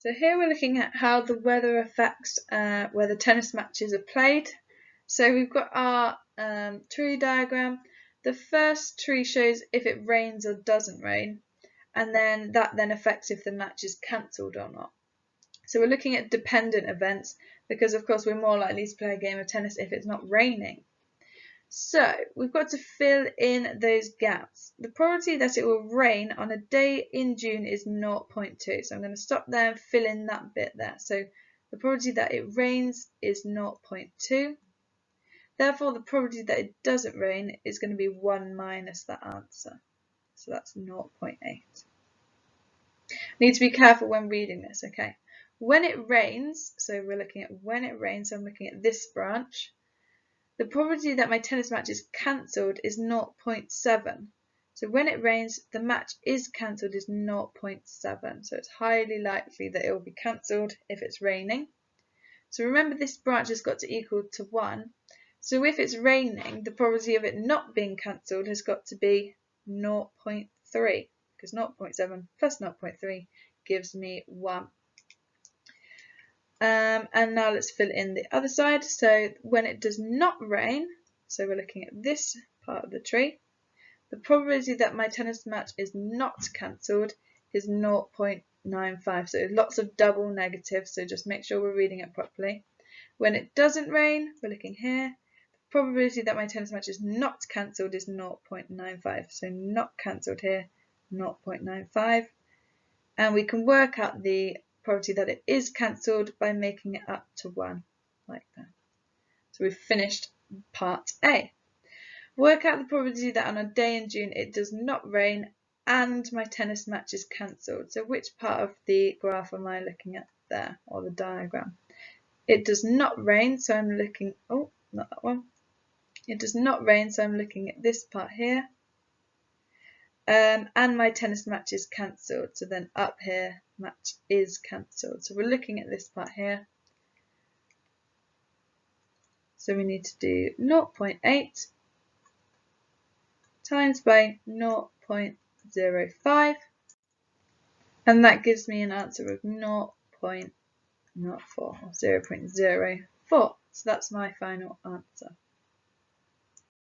So here we're looking at how the weather affects where the tennis matches are played. So we've got our tree diagram. The first tree shows if it rains or doesn't rain, and then that affects if the match is cancelled or not. So we're looking at dependent events because of course we're more likely to play a game of tennis if it's not raining. So we've got to fill in those gaps. The probability that it will rain on a day in June is 0.2. So I'm going to stop there and fill in that bit there. So the probability that it rains is 0.2. Therefore, the probability that it doesn't rain is going to be 1 minus that answer. So that's 0.8. Need to be careful when reading this, okay? When it rains, so we're looking at when it rains, so I'm looking at this branch. The probability that my tennis match is cancelled is 0.7. So when it rains, the match is cancelled is 0.7. So it's highly likely that it will be cancelled if it's raining. So remember this branch has got to equal to 1. So if it's raining, the probability of it not being cancelled has got to be 0.3 because 0.7 plus 0.3 gives me 1. And now let's fill in the other side. So when it does not rain, so we're looking at this part of the tree, the probability that my tennis match is not cancelled is 0.95. So lots of double negatives, so just make sure we're reading it properly. When it doesn't rain, we're looking here, the probability that my tennis match is not cancelled is 0.95. So not cancelled here, 0.95. And we can work out the probability that it is cancelled by making it up to 1, like that. So we've finished part A. Work out the probability that on a day in June it does not rain and my tennis match is cancelled. So which part of the graph am I looking at there, or the diagram? It does not rain, so I'm looking, oh, not that one. It does not rain, so I'm looking at this part here. And my tennis match is cancelled, so then up here, match is cancelled. So we're looking at this part here. So we need to do 0.8 times by 0.05, and that gives me an answer of 0.04 or 0.04. So that's my final answer.